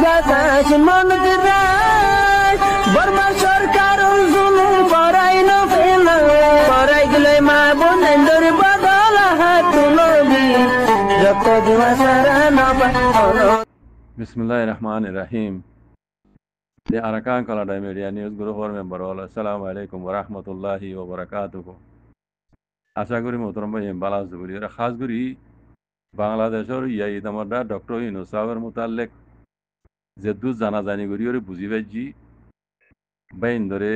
বাতাস মনত রায় বর্মা সরকার জুলুম করাই না ফেলা করাই গেলে মা বোনেদের বদল হাত তুলবি যত দিবা সারা না পালো। বিসমিল্লাহির রহমানির রহিম। The Arakan Kalada Media News Group member Assalamu alaikum wa rahmatullahi wa barakatuh. আশা করি মোহতরম ভাই ভালো আছো বলি এরা খাস করি বাংলাদেশের ইয়াই তোমারটা ডক্টর ইউনূস সাহেবের মোতালেক যে দু জানা জানি করি ওরে বুঝি পাইছি বাইন ধরে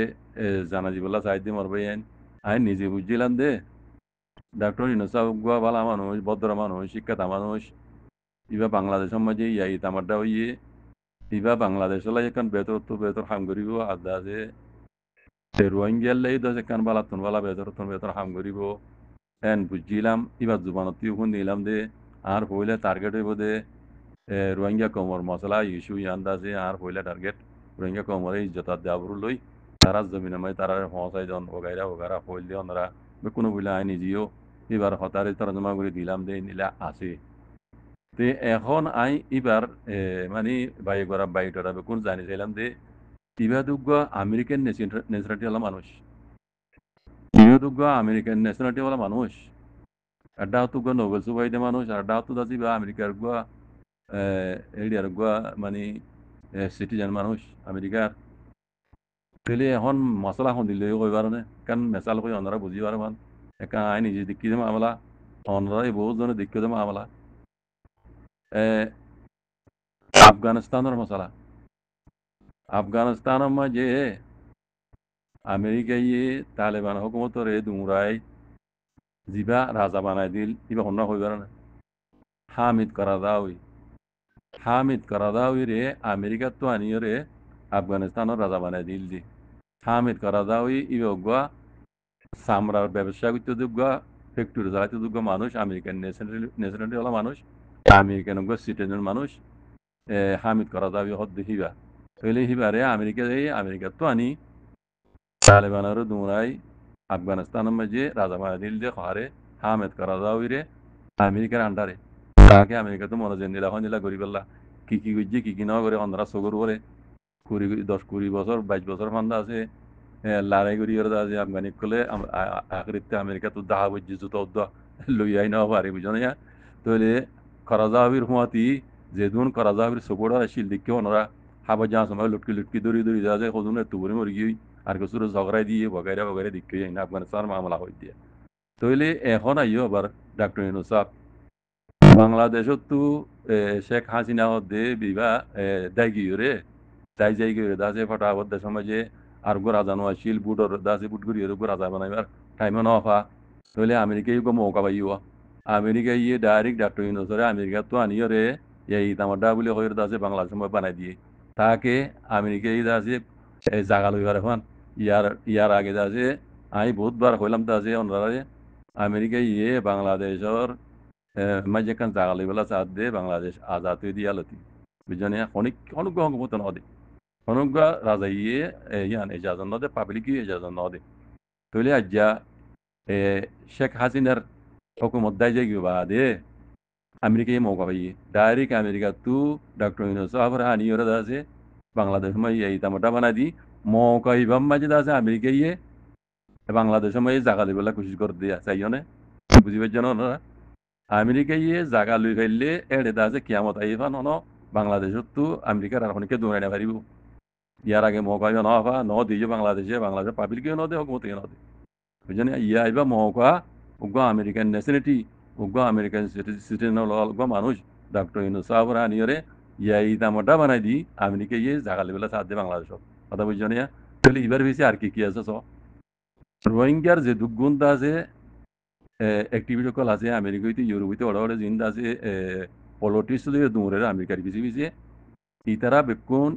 জানা জিবলা চাই দি মর বাইন আমি নিজে বুঝছিলাম দে ডক্টর ইউনূস সাহেব গোয়া ভালো মানুষ ভদ্র মানুষ শিক্ষিত মানুষ ইবা বাংলাদেশের মাঝে ইয়াই তোমারটা হইয়ে ইবা বাংলাদেশের এখন বেতর হাম করিব আদা যে রোহিঙ্গিয়ার লাই দশ একান বালা তুন বালা বেতর হাম করিব এন বুঝছিলাম এবার জুবানতিও ফোন দিলাম দে আর পইলে টার্গেট হইব দে রোহিঙ্গা কমর মশলা ইস্যু আন্দাজে আর পইলে টার্গেট রোহিঙ্গা কমর ইজ্জত দেওয়ার লই তারা জমিনে মাই তারা পৌঁছাই দন ওগাইরা পইল দিয়ে ওনারা কোনো বইলে আই নিজেও এবার হতারে তারা জমা করে দিলাম দে নিলে আসে তে এখন আই এবার মানে বাইকরা বাইকটা কোন জানি চাইলাম দে ইবাদুগ্গ আমেরিকান ন্যাশনালিটি ওলা মানুষ ইবাদুগ্গ আমেরিকান ন্যাশনালিটি ওলা মানুষ আড্ডা তুগ্গ নোবেল সুবাইদে মানুষ আড্ডা তু দাজি বা আমেরিকার গুয়া এরিয়ার গুয়া মানে সিটিজেন মানুষ আমেরিকার তেলে এখন মশলা এখন দিলে কইবার নে কারণ মেসাল কই অনরা বুঝি পারে মান একা আই নিজে দেখি দেম আমলা অনরা বহুত জনে দেখি দেম আমলা আফগানিস্তানের মশলা আফগানিস্তানের মাঝে আমেরিকায় তালেবান হুকুমতরে দুমরাই জিবা রাজা বানাই দিল ইবা হন্না হইবার না হামিদ কারাদাউই রে আমেরিকার তো আনিও রে আফগানিস্তানের রাজা বানাই দিল দি হামিদ কারাদাউই ইবা গুয়া সামরার ব্যবসা করতে দুগুয়া ফ্যাক্টরি চালাইতে দুগুয়া মানুষ আমেরিকান ন্যাশনালিটি ওলা মানুষ আমেরিকান গুয়া সিটিজেন মানুষ হামিদ কারাদাউই হদ্দ হিবা হইলে হিবারে আমেরিকা তো আনি তালেবানের দুমরাই আফগানিস্তানের মাঝে রাজা বানাই দিল যে হারে হামিদ কারাদাউই রে আমেরিকার আন্ডারে তাকে আমেরিকা তো মনে যেন দিলা দিলা করি পেলা কি করছে কি না করে অন্ধ্রা সগর করে 10-20 বছর 22 বছর ফান্দা আছে লড়াই করি আছে আফগানিক কলে আখরিতে আমেরিকা তো দাহা বুঝছে জুতো লই আই না পারে বুঝো না তাহলে করাজাবির হুয়াতি যেদুন করাজাবির সপোর্টার আসিল দেখে ওনারা হাবা যা সময় লুটকি দড়ি যা যায় কজনে তুবরি মরি গিয়ে আর কিছু ঝগড়াই দিয়ে বগাইরা দেখে না আফগানিস্তান মামলা হয়ে দিয়ে তাহলে এখন আইও আবার ডাক্তার ইউনূস সাহেব বাংলাদেশত তো শেখ হাসিনা দে বিবা দায় গিয়ে দায় যাই গিয়ে দাসে ফটাফট দেশ সমাজে আর গো রাজা নোয়াশিল বুটর দাসে বুট করি গো রাজা বানাইবার টাইমে নফা তাহলে আমেরিকায় গো মৌকা পাইও আমেরিকায় ইয়ে ডাইরেক্ট ডাক্তার ইউনূসরে আমেরিকা তো আনিও রে এই তামাডা বলে হয়ে দাসে বাংলাদেশ সময় বানাই দিয়ে তাকে আমেরিকায় দাসে জাগা লইবার এখন ইয়ার আগে দাসে আমি বহুতবার হইলাম দাসে ওনারা আমেরিকায় ইয়ে বাংলাদেশের মাঝে কান জাগা লইবেলা চাঁদ দে বাংলাদেশ আজাদ হয়ে দিয়া লতি বুঝনে অনেক হংকমত নদে অনেক রাজা ইয়ে ইয়ান এজাজন নদে পাবলিক এজাজন নদে তৈলে আজ্ঞা শেখ হাসিনার হুকুমত দায় যাই গিয়ে বাদে আমেরিকায় মৌকা পাইয়ে ডাইরেক্ট আমেরিকা তু ডক্টর ইউনূস সাহেবের আনিয়র আছে বাংলাদেশ মাই এই তামাটা বানা দি মৌকা ইবাম মাঝে আছে আমেরিকা ইয়ে বাংলাদেশের মাই জাগা লইবেলা কোশিশ করে দিয়া চাইও না বুঝি পাইছ না আমেরিকা ইয়ে জাগা লই ফেললে এড়ে দাসে কিয়ামত আইফা নন বাংলাদেশত তো আমেরিকার আর অনেকে দৌড়াই না পারিব ইয়ার আগে মৌকা ন হবা ন দিয়ে বাংলাদেশে পাবলিকে ন দে হুকুমতে ন দে বুঝলেন ইয়া আইবা মৌকা উগ্র আমেরিকান ন্যাশনালিটি উগ্র আমেরিকান সিটিজেন মানুষ ডক্টর ইউনূস সাহেবের আনিয়রে ইয়া এই দামটা বানাই দি আমেরিকা ইয়ে জাগা লেবেলা সাথ দে বাংলাদেশত কথা বুঝছেন তাহলে এবার বেশি আর কি আছে স রোহিঙ্গার যে দুগুণটা আছে অ্যাক্টিভিটি কল আছে আমেরিকাতে ইউরোপীতে ওড়ে জিন্দা আছে পলিটিক্স দূরের আমেরিকার পিছিয়ে ইতারা বেকুন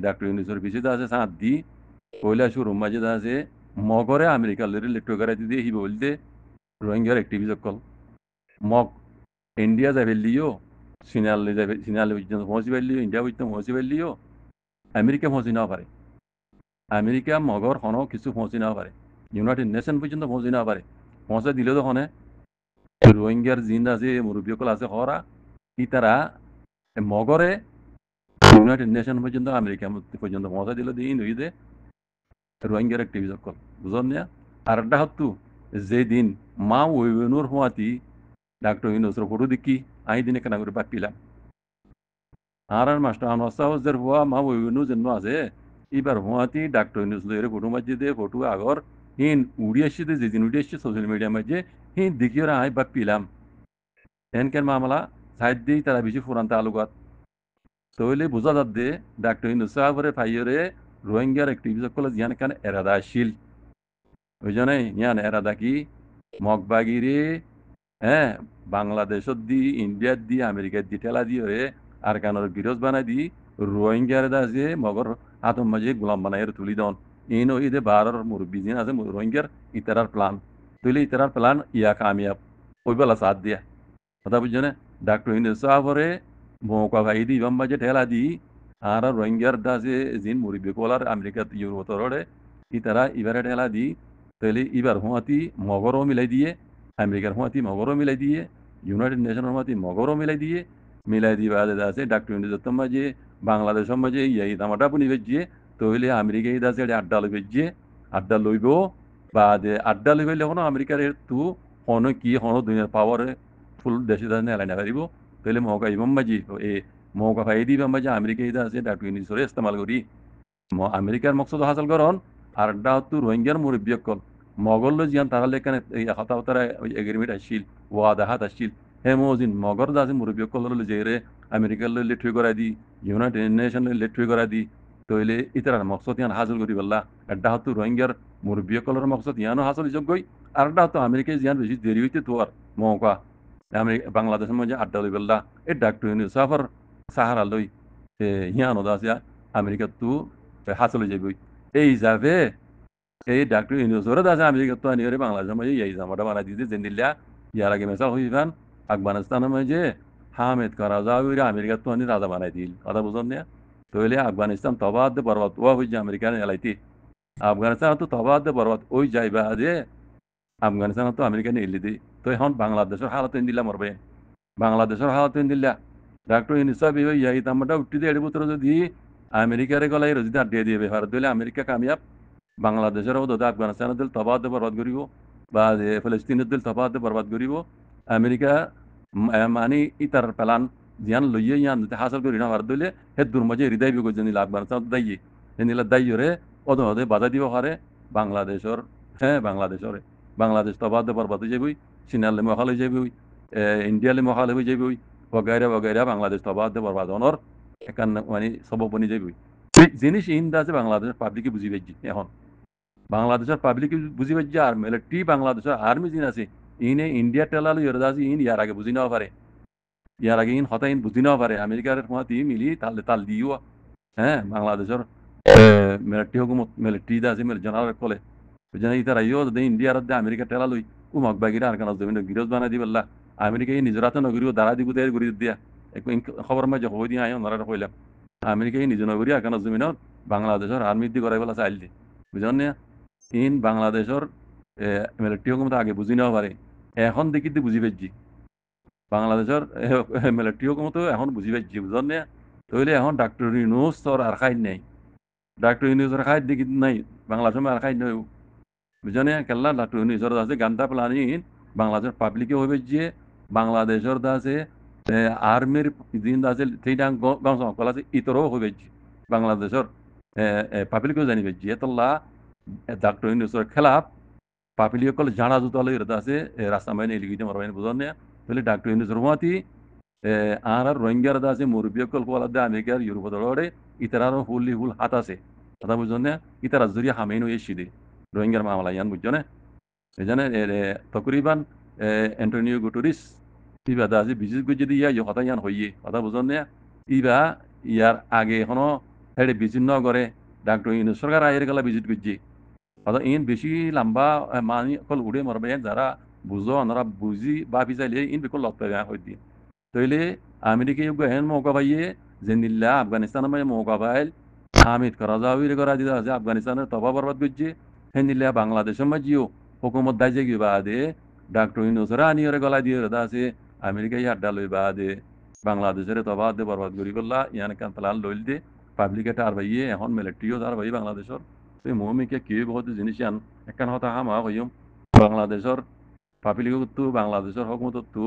ডাক্তার ইউনূসের পিছিয়ে আছে সাঁত দি পয়লা শুরু মাঝে আছে মগরে আমেরিকার লেট্টো করে দিয়ে হি বলতে রোহিঙ্গার অ্যাক্টিভিটি কল মগ ইন্ডিয়া যাবে লিও সিনালে পর্যন্ত পৌঁছি পারলিও ইন্ডিয়া পর্যন্ত পৌঁছি পারলিও আমেরিকা পৌঁছি না পারে আমেরিকা মগর হন কিছু পৌঁছি না পারে ইউনাইটেড নেশন পর্যন্ত পৌঁছি না পারে পৌঁছে দিলে তো হনে রোহিঙ্গার জিন আছে মুরব্বীকল আছে হরা ই তারা মগরে ইউনাইটেড নেশন পর্যন্ত আমেরিকা পর্যন্ত পৌঁছা দিল দিয়ে নইদে রোহিঙ্গার অ্যাক্টিভিজম কল বুঝন না আর একটা হত্তু যে দিন মা ওইনুর হওয়াতি ডাক্তার ইউনুসের ফটো দেখি আই দিনে কেনা করে পাপিলাম আর মাস্টার আনসাউজের হওয়া মা ওইনু যেন আছে এবার হওয়াতি ডাক্তার ইউনুস লইরে ফটো মাঝে দিয়ে ফটো আগর হিন উড়ি আসছে যেদিন উড়ি আসছে সোশ্যাল মিডিয়া মাঝে হিন দেখি ওরা আই পাপিলাম এনকেন মামলা সাইড দিই তারা বেশি ফুরান তালুকাত তৈলে বোঝা যাচ্ছে ডাক্তার ইউনুস সাহেবের ফাইয়রে রোহিঙ্গার অ্যাক্টিভিজম কলে জিয়ান কান এরাদাশীল ওই জন্য ইয়ান এরাদা কি মগবাগিরে হ্যাঁ বাংলাদেশত দি ইন্ডিয়াত দি আমেরিকাত দি ঠেলা দিয়ে রে আর কানোর বিরোধ বানাই দি রোহিঙ্গার দা যে মগর আতম মাঝে গোলাম বানাই তুলি দন ইন ইদে বারর মুরব্বী জিন আছে রোহিঙ্গার ইতারার প্ল্যান তুইলে ইতারার প্ল্যান ইয়া কামিয়াব ওই বেলা সাথ দিয়া কথা বুঝছো না ডাক্তার ইউনুস সাহেবরে মৌকা ভাই দি ইবাম মাঝে ঠেলা দি আর রোহিঙ্গার দা যে জিন মুরব্বী কোলার আমেরিকাত ইউরোপতরে ইতারা ইবারে ঠেলা দি তাহলে এবার হুঁয়াতি মগরও মিলাই দিয়ে আমেরিকার হুঁয়াতি মগরও মিলাই দিয়ে ইউনাইটেড নেশনের হুঁয়াতি মগরও মিলাই দিবা আছে ডাক্তার ইউনিজের মাঝে বাংলাদেশের মাঝে এই দামাটা পুনি বেজিয়ে তৈলে আমেরিকা ইদা আছে আড্ডা লই বেজিয়ে আড্ডা লইব বা আড্ডা লই বেলে হনো আমেরিকার তু হনো কি হনো দুনিয়ার পাওয়ার ফুল দেশে দানে এলাই না পারিব তৈলে মৌকা ইমাম মাঝি এই মৌকা ভাই দিবা মাঝে আমেরিকা ইদা আছে ডাক্তার ইউনিজরে ইস্তেমাল করি আমেরিকার মকসদ হাসিল করন আর একটা হতো রোহিঙ্গার মুরব্বীকল মগল জিয়ান তারা লেখানে হতা হতারা এগ্রিমেন্ট আসছিল ওয়াদা হাত আসছিল হে মজিন মগর দাসে মুরব্বীকল যে রে আমেরিকার লইলে ঠুই করাই দি ইউনাইটেড নেশন লইলে ঠুই করাই দি তইলে ইতার মকসদ ইয়ান হাসিল করি বললা একটা হতো রোহিঙ্গার মুরব্বীকলের মকসদ ইয়ানো হাসিল যোগ্যই আর একটা হতো আমেরিকায় জিয়ান বেশি দেরি হইতে তোর মৌকা বাংলাদেশের মধ্যে আড্ডা লই বললা এই ডাক্তার ইউনুসাফর সাহারা লই ইয়ানো দাসিয়া আমেরিকা তু হাসিল যাবই এই হিসাবে এই ডাক্তার ইউনুসরে দাসে আমেরিকা তো আনিয়ে বাংলাদেশের মাঝে এই জামাটা বানাই দিতে জেন্দিল্লা ইয়ার আগে মেসাল হইবান আফগানিস্তানের মাঝে হামেদ কারাজাউরা আমেরিকা তো আনি রাজা বানাই দিল কথা বুঝন না তইলে আফগানিস্তান তবাদ বরবাদ ওয়া হইছে আমেরিকান এলাইতি আফগানিস্তান তো তবাদ বরবাদ ওই যাইবা যে আফগানিস্তান তো আমেরিকান এলি দি তো এখন বাংলাদেশের হালত দিলা মরবে বাংলাদেশের হালত দিলা ডাক্তার ইউনুসব এই দামটা উঠি দিয়ে এড়ি বছর যদি আমেরিকারে গলাই রজিদা আড্ডিয়ে দিয়ে ব্যবহার দিলে আমেরিকা কামিয়াব বাংলাদেশের মধ্যে আফগানিস্তানের দিল তবাদ বরবাদ করিব বা ফিলিস্তিনের দিল তবাদ বরবাদ করিব আমেরিকা মানে ইতার প্লান জিয়ান লইয়ে ইয়ান যদি হাসল করি না ভার দিলে হে দূর মাঝে হৃদয় বিগত নিল আফগানিস্তান দায়ী হে নিলে দায়ীরে ওদের ওদের বাধা দিব হারে বাংলাদেশের হ্যাঁ বাংলাদেশ তবাদ বরবাদ হয়ে যাবই চীনালে মহাল হয়ে যাবই ইন্ডিয়ালে মহাল হয়ে যাবই বগাইরা বাংলাদেশ তবাদ বরবাদ অনর একান মানে সব বনি যাবই জিনিস ইন্দা আছে বাংলাদেশের পাবলিকে বুঝি পাইছি এখন বাংলাদেশের পাবলিকে বুঝি পাইছি আর মিলিটারি বাংলাদেশের আর্মি জিন আছে ইনে ইন্ডিয়া টেলালো ইয়রদা আছে ইন ইয়ার আগে বুঝি নেওয়া পারে ইয়ার আগে ইন হতা ইন বুঝি নেওয়া পারে আমেরিকার মহাতি মিলি তাল দিও হ্যাঁ বাংলাদেশের মিলিটারি হুকুমত মিলিটারি দা আছে জেনারেল কলে যেন ইতার আইও ইন্ডিয়ার আমেরিকা টেলালই উমক বাগিরা আর কেন জমিন গিরজ বানাই দিবল্লা আমেরিকা এই নিজরাতে নগরীও দাঁড়া দিব দেয় গড়ি দিয়া খবর মাঝে হই দিয়ে আয় ওনারা কইলাম আমেরিকা এই নিজ নগরী আর কেন জমিনত বাংলাদেশের আর্মি দি করাই বলা চাইল দি বুঝলেন না ইন বাংলাদেশের মিলিটারি হুকুমত আগে বুঝি নেওয়া পারে এখন দেখি বুঝি পাইছি বাংলাদেশের মিলিটারি হুকুমত এখন বুঝি পাইছি বুঝলেন না তইলে এখন ডাক্তার ইউনুস আর খাই নাই ডাক্তার ইউনুসের খাই দেখি নাই বাংলাদেশের আর খাই নাই বুঝলেন কেল্লা ডাক্তার ইউনুসের আছে গান্তা প্লানিং বাংলাদেশের পাবলিকে হয়ে যে বাংলাদেশের আছে আর্মির দিন আছে সেইটা গঞ্জ আছে ইতরও হয়ে যাচ্ছে বাংলাদেশের পাবলিকেও জানি পাইছি এতলা ডাক্তার ইউনুসের খেলাফ পাবলিক কল জানা জুতালে এটা আছে রাস্তা মাইনে এলিগিতে মারবেন বুঝলেন না তাহলে ডাক্তার ইউনুসের হুয়াতি আর রোহিঙ্গার আছে মুরব্বী কল পোলা আমেরিকার ইউরোপ দরে ইতারারও হুল হাত আছে কথা বুঝলেন না ইতারা জরিয়া হামেন এসি দে রোহিঙ্গার মামলা ইয়ান বুঝছো না এই জানে তকরিবান এন্টোনিও গুটেরিস ইবা দা আছে বিশেষ করে যদি ইয়া কথা ইয়ান হইয়ে কথা বুঝলেন না ইবা ইয়ার আগে এখনো হেডে বিচ্ছিন্ন করে ডাক্তার ইউনুস সরকার আয়ের গেলা ভিজিট করছি অর্থাৎ ইন বেশি লম্বা মানি কল উড়ে মরবে যারা বুঝো ওনারা বুঝি বা বিচাইলে ইন বেকল লগ পাবে হয়ে দিয়ে তইলে আমেরিকা হেন মৌকা পাইয়ে জেনিল্লা আফগানিস্তানের মাঝে মৌকা পাইল হামিদ কারাজাউইরে করা দিতে আছে আফগানিস্তানের তবা বরবাদ করছে হেনিল্লা বাংলাদেশের মাঝেও হুকুমত দাইজে কি বাদে ডাক্তার ইউনুসরা আনিয়রে গলা দিয়ে আছে আমেরিকায় আড্ডা লই বাদে বাংলাদেশের তবাদ দে বরবাদ করি করলা ইয়ান কান তালাল লইল দে পাবলিকে টার বাইয়ে এখন মিলিটারিও তার ভাই বাংলাদেশের তুই মহমিকে কি বহুত জিনিস ইয়ান একখান হতা হামা কইম বাংলাদেশের পাবলিক তো বাংলাদেশের হকমত তো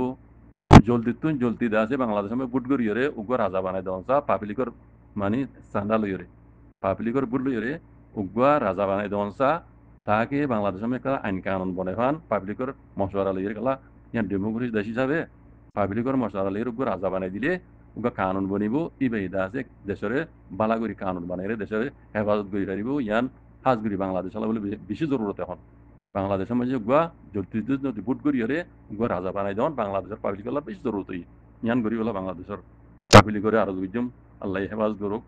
জলদি দা আছে বাংলাদেশের গুড করিয়রে উগ্র রাজা বানাই দেওয়া পাবলিকর মানে চান্দা লইয়রে পাবলিকর বুট লইয়রে উগ্র রাজা বানাই দেওয়া তাকে বাংলাদেশের একটা আইন কানুন বনে ফান পাবলিকর মশওয়ারা লইয়রে গেলা ইয়ান ডেমোক্রেসি দেশ হিসাবে পাবলিকর মশওয়ারা লইয়রে উগ্র রাজা বানাই দিলে উগ্র কানুন বনিব ইবেদা আছে দেশের বালাগুড়ি কানুন বানাইলে দেশের হেফাজত করি পারিব ইয়ান হাজগুড়ি বাংলাদেশ বলে বেশি জরুরত এখন বাংলাদেশের মাঝে গুয়া যদি বুট করিয়রে গুয়া রাজা বানাই দেওয়ান বাংলাদেশের পাবলিক বেশি জরুরত ইয়ান করি বাংলাদেশের পাবলিক করে আরো দুইজন আল্লাহ হেফাজত করুক